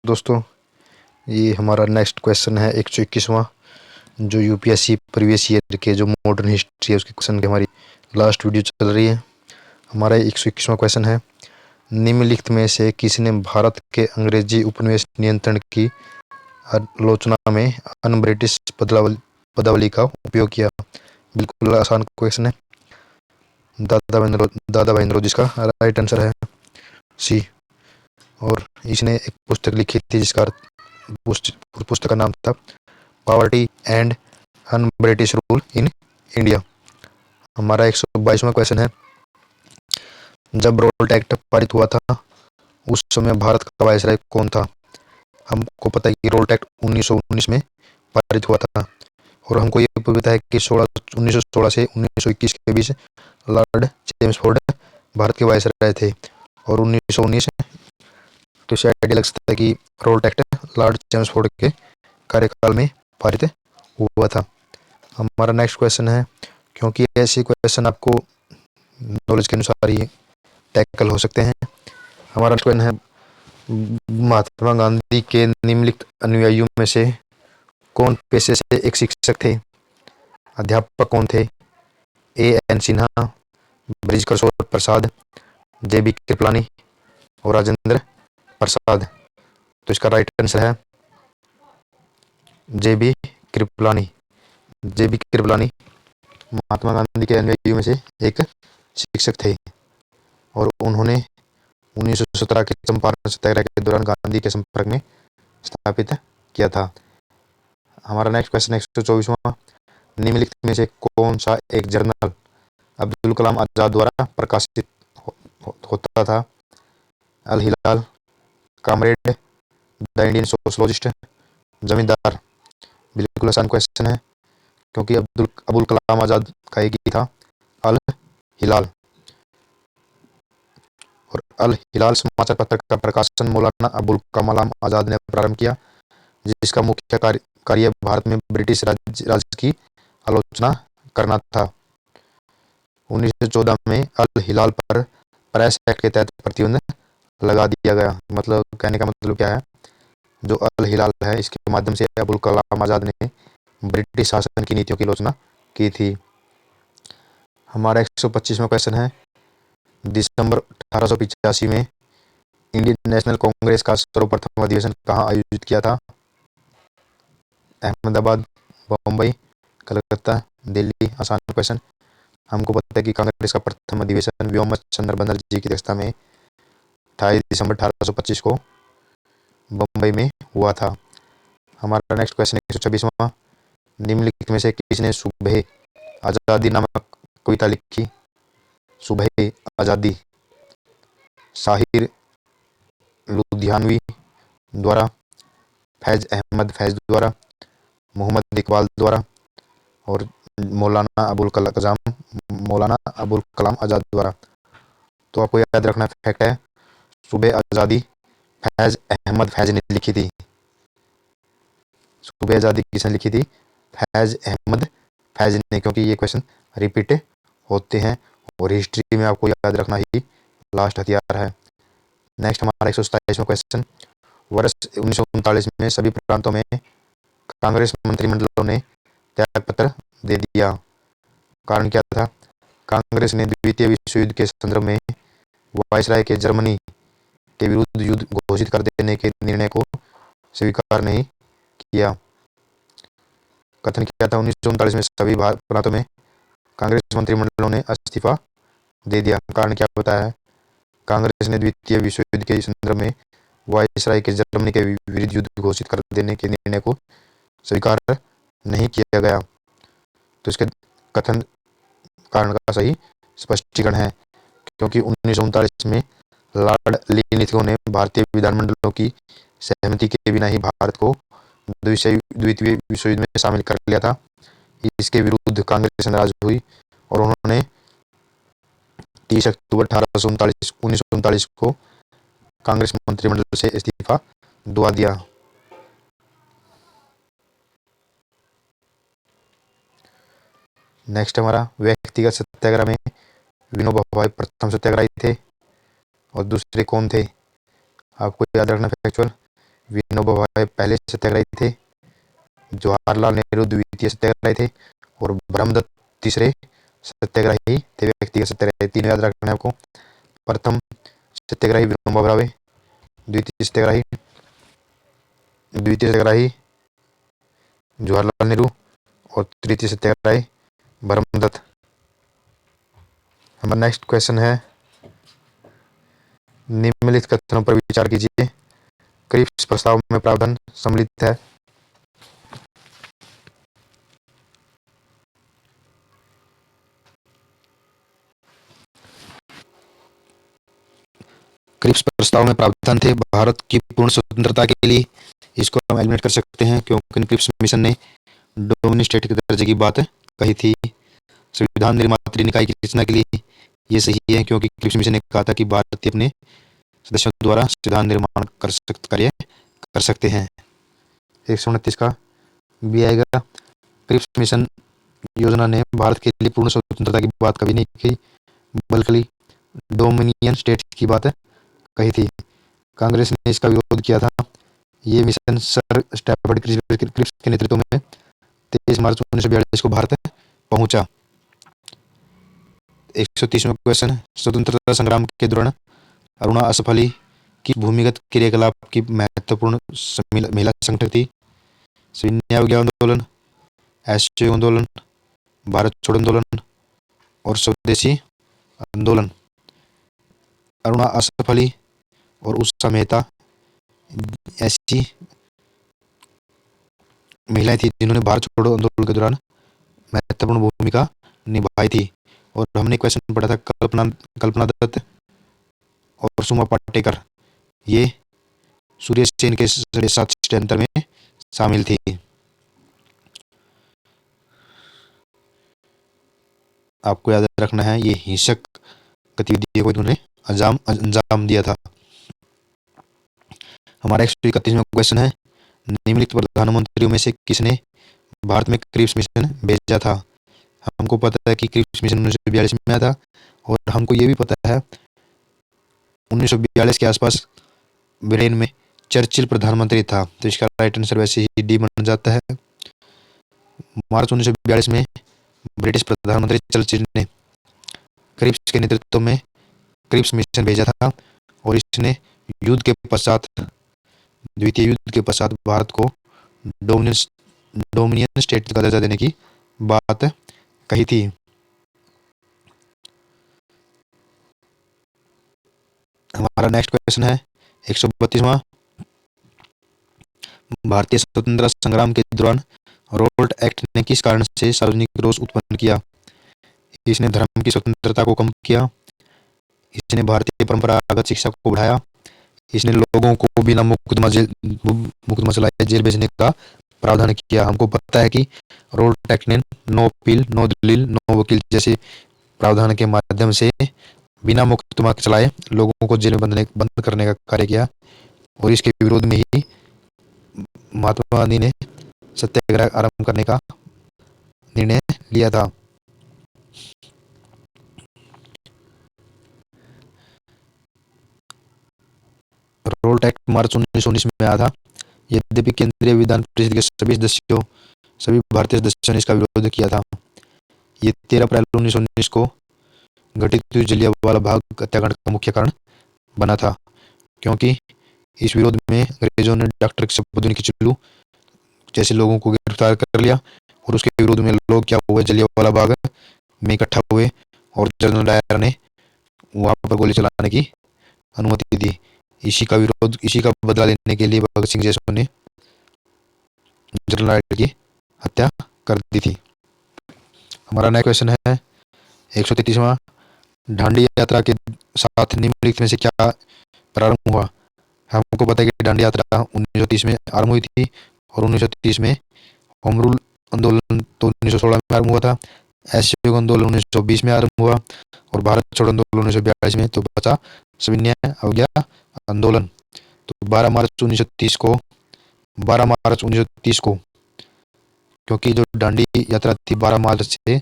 दोस्तों, ये हमारा नेक्स्ट क्वेश्चन है 121वां, जो यूपीएससी प्रीवियस ईयर के जो मॉडर्न हिस्ट्री है उसके क्वेश्चन की हमारी लास्ट वीडियो चल रही है। हमारा 121वां क्वेश्चन है, निम्नलिखित में से किसने भारत के अंग्रेजी उपनिवेश नियंत्रण की आलोचना में अन ब्रिटिश पदावली का उपयोग किया। बिल्कुल आसान क्वेश्चन है। दादा भाई नौरोजी जिसका राइट आंसर है सी। और इसने एक पुस्तक लिखी थी जिसका पुस्तक का नाम था poverty and un British rule in India. हमारा 122वां क्वेश्चन है, जब रोल्ट एक्ट पारित हुआ था उस समय भारत का वायसराय कौन था। हमको पता है कि रोल्ट एक्ट 1919 में पारित हुआ था, और हमको ये पता है कि 1916 से 1921 के बीच लॉर्ड चेम्सफोर्ड भारत के वायसराय थे। और 1919 तो इसे आइडिया लग सकता है कि रोल्ट एक्ट लॉर्ड चेम्सफोर्ड के कार्यकाल में पारित हुआ था। हमारा नेक्स्ट क्वेश्चन है, क्योंकि ऐसे क्वेश्चन आपको नॉलेज के अनुसार ही टैकल हो सकते हैं। हमारा क्वेश्चन है, महात्मा गांधी के निम्नलिखित अनुयायियों में से कौन पेशे से एक शिक्षक थे। अध्यापक कौन थे। A N Sinha, Brij Kishore Prasad, J B Kripalani और राजेंद्र प्रसाद। तो इसका राइट आंसर है J B Kripalani. J B Kripalani Mahatma Gandhi के अनुयायियों में से एक शिक्षक थे, और उन्होंने 1917 के चंपारण सत्याग्रह के दौरान गांधी के संपर्क में स्थापित किया था। हमारा नेक्स्ट क्वेश्चन 124वां, निम्नलिखित में से कौन सा एक जर्नल अब्दुल कलाम आजाद द्वारा प्रकाशित होता था। अल हिलाल, कामरेड, द इंडियन सोशलॉजिस्ट, जमींदार। बिल्कुल आसान क्वेश्चन है, क्योंकि अबुल कलाम आजाद का एक ही था अल हिलाल। और अल हिलाल समाचार पत्र का प्रकाशन मौलाना अबुल कलाम आजाद ने प्रारंभ किया, जिसका मुख्य कार्य भारत में ब्रिटिश राज की आलोचना करना था। 1914 में अल हिलाल पर प्रेस एक्ट के तहत प्रतिबंध लगा दिया गया। मतलब कहने का मतलब क्या है, जो अल हिलाल है इसके माध्यम से अबुल कलाम आजाद ने ब्रिटिश शासन की नीतियों की आलोचना की थी। हमारा 125वां क्वेश्चन है, दिसंबर 1885 में इंडियन नेशनल कांग्रेस का सर्वप्रथम अधिवेशन कहाँ आयोजित किया था। अहमदाबाद, बम्बई, कलकत्ता, दिल्ली। आसान क्वेश्चन। हमको पता है कि कांग्रेस का प्रथम अधिवेशन व्योम चंद्र बनर्जी की अध्यक्षता में 28 दिसंबर 1825 को बम्बई में हुआ था। हमारा नेक्स्ट क्वेश्चन 126वां, निम्नलिखित में से किसने सुबह आजादी नामक कविता लिखी। सुबह आजादी साहिर लुधियानवी द्वारा, फैज अहमद फैज द्वारा, मोहम्मद इकबाल द्वारा और मौलाना अबुल कलाम आजाद द्वारा। तो आपको याद रखना फैक्ट है, सुबह आजादी फैज अहमद फैज ने लिखी थी। सुबह आजादी किसने लिखी थी, फैज अहमद फैज ने, क्योंकि ये क्वेश्चन रिपीट होते हैं और हिस्ट्री में आपको याद रखना ही लास्ट हथियार है। नेक्स्ट हमारा 127वां क्वेश्चन, वर्ष 1939 में सभी प्रांतों में कांग्रेस मंत्रिमंडलों ने त्यागपत्र दे दिया। कारण क्या था। कांग्रेस ने द्वितीय विश्व युद्ध के संदर्भ में वायसराय के जर्मनी के विरुद्ध युद्ध घोषित कर देने के निर्णय को स्वीकार नहीं किया। कथन किया था 1939 में सभी प्रांतों में कांग्रेस मंत्रिमंडलों ने इस्तीफा दे दिया। कारण क्या बताया है, कांग्रेस ने द्वितीय विश्व युद्ध के संदर्भ में वायसराय के जर्मनी के विरुद्ध युद्ध घोषित कर देने के निर्णय को स्वीकार नहीं किया गया। तो इसके कथन कारण का सही स्पष्टीकरण है, क्योंकि 1939 में लॉर्ड लिनिथगो ने भारतीय विधानमंडलों की सहमति के बिना ही भारत को द्वितीय विश्व युद्ध में शामिल कर लिया था। इसके विरुद्ध कांग्रेस नाराज हुई और उन्होंने 30 अक्टूबर 1939 को कांग्रेस मंत्रिमंडल से इस्तीफा दुआ दिया। नेक्स्ट हमारा व्यक्तिगत सत्याग्रह में विनोबा भावे प्रथम सत्याग्रही थे और दूसरे कौन थे। आपको याद रखना फैक्चुअल, विनोबा भावे पहले सत्याग्रही थे, जवाहरलाल नेहरू द्वितीय सत्याग्रही थे और ब्रह्मदत्त तीसरे सत्याग्रही थे। व्यक्तिगत सत्याग्रही तीन याद रखना है आपको। प्रथम सत्याग्रही विनोबा भावे, द्वितीय सत्याग्रही जवाहरलाल नेहरू और तृतीय सत्याग्रही ब्रह्मदत्त। हमारा नेक्स्ट क्वेश्चन है, निम्नलिखित कथनों पर विचार कीजिए। क्रिप्स प्रस्ताव में प्रावधान सम्मिलित है। क्रिप्स प्रस्ताव में प्रावधान थे भारत की पूर्ण स्वतंत्रता के लिए। इसको हम एलिमिनेट कर सकते हैं क्योंकि क्रिप्स मिशन ने डोमिनियन स्टेट के दर्जे की बात कही थी। संविधान निर्मात्री निकाय की रचना के लिए ये सही है क्योंकि क्रिप्स मिशन ने कहा था कि भारतीय अपने सदस्यों द्वारा संविधान निर्माण कार्य कर सकते हैं। 129 का भी आएगा। क्रिप्स मिशन योजना ने भारत के लिए पूर्ण स्वतंत्रता की बात कभी नहीं की, बल्कि डोमिनियन स्टेट की बात कही थी। कांग्रेस ने इसका विरोध किया था। ये मिशन सर स्टैफर्ड क्रिप्स के नेतृत्व में 23 मार्च 1942 को भारत पहुंचा। 130वां क्वेश्चन, स्वतंत्रता संग्राम के दौरान अरुणा असफली की भूमिगत क्रियाकलाप की महत्वपूर्ण महिला संगठन थी। सविनय अवज्ञा आंदोलन, असहयोग आंदोलन, भारत छोड़ो आंदोलन और स्वदेशी आंदोलन। अरुणा असफली और उषा मेहता ऐसी महिलाएं थी जिन्होंने भारत छोड़ो आंदोलन के दौरान महत्वपूर्ण भूमिका निभाई थी। और हमने क्वेश्चन पढ़ा था कल्पना दत्त और सुमा पाटेकर, ये सूर्य सेन के साथ षड्यंत्र में शामिल थी। आपको याद रखना है ये हिंसक गतिविधियों को इन्होंने अंजाम दिया था। हमारा 131वां क्वेश्चन है, निम्नलिखित प्रधानमंत्रियों में से किसने भारत में क्रिप्स मिशन भेजा था। हमको पता है कि क्रिप्स मिशन 1942 में आया था और हमको ये भी पता है 1942 के आसपास ब्रिटेन में चर्चिल प्रधानमंत्री था, तो इसका राइट आंसर वैसे ही डी बन जाता है। मार्च 1942 में ब्रिटिश प्रधानमंत्री चर्चिल ने क्रिप्स के नेतृत्व में क्रिप्स मिशन भेजा था और इसने युद्ध के पश्चात, द्वितीय युद्ध के पश्चात भारत को डोमिनियन स्टेट का दर्जा देने की बात कही थी। हमारा नेक्स्ट क्वेश्चन है 132वां, भारतीय स्वतंत्रता संग्राम के दौरान रोल्ट एक्ट ने किस कारण से सार्वजनिक रोष उत्पन्न किया। इसने धर्म की स्वतंत्रता को कम किया, इसने भारतीय परंपरागत शिक्षा को बढ़ाया, इसने लोगों को बिना मुकदमा चलाए जेल भेजने का प्रावधान किया। हमको पता है कि रोल्ट एक्ट ने नो अपील, नो दलील, नो वकील जैसे प्रावधान के माध्यम से बिना मुकदमा चलाए लोगों को जेल में बंद करने का कार्य किया और इसके विरोध में ही महात्मा गांधी ने सत्याग्रह आरंभ करने का निर्णय लिया था। रोल्ट एक्ट मार्च 1919 में आया था। यद्यपि केंद्रीय विधान परिषद के सभी भारतीय सदस्यों ने इसका विरोध किया था। ये 13 अप्रैल 1919 को घटित हुई जलियांवाला बाग हत्याकांड का मुख्य कारण बना था, क्योंकि इस विरोध में अंग्रेजों ने डॉक्टर शब्बुद्दीन किचलू जैसे लोगों को गिरफ्तार कर लिया और उसके विरोध में लोग क्या हुए, जलियांवाला बाग में इकट्ठा हुए और जनरल डायर ने वहां पर गोली चलाने की अनुमति दी। इसी का बदला लेने के लिए भगत सिंह जैसों ने जनरल डायर की हत्या कर दी थी। हमारा नेक्स्ट क्वेश्चन है 133वां, दांडी यात्रा के साथ निम्नलिखित में से क्या प्रारंभ हुआ। हमको पता है कि दांडी यात्रा 1930 में आरंभ हुई थी और 1930 में होम रूल आंदोलन तो 1916 में आरंभ हुआ था, असहयोग आंदोलन 1920 में आरंभ हुआ और भारत छोड़ो आंदोलन 1942 में, तो बचा सविनय अवज्ञा आंदोलन। तो 12 मार्च 1930 को क्योंकि जो दांडी यात्रा थी 12 मार्च से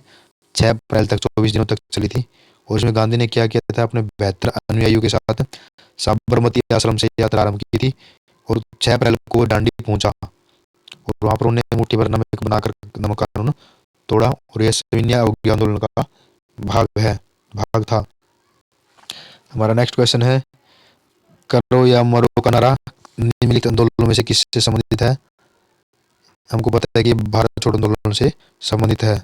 6 अप्रैल तक 24 दिनों तक चली थी और उसमें गांधी ने क्या किया था, अपने 72 अनुयायियों के साथ साबरमती आश्रम से यात्रा आरंभ की थी और 6 अप्रैल को डांडी पहुंचा और वहां पर उन्हें मुट्ठी भर नमक बनाकर नमक कानून तोड़ा और यह सविनय अवज्ञा आंदोलन का भाग था। हमारा नेक्स्ट क्वेश्चन है, करो या मरो का नारा निम्नलिखित आंदोलनों में से किससे संबंधित है? हमको पता है कि भारत छोड़ो आंदोलन से संबंधित है।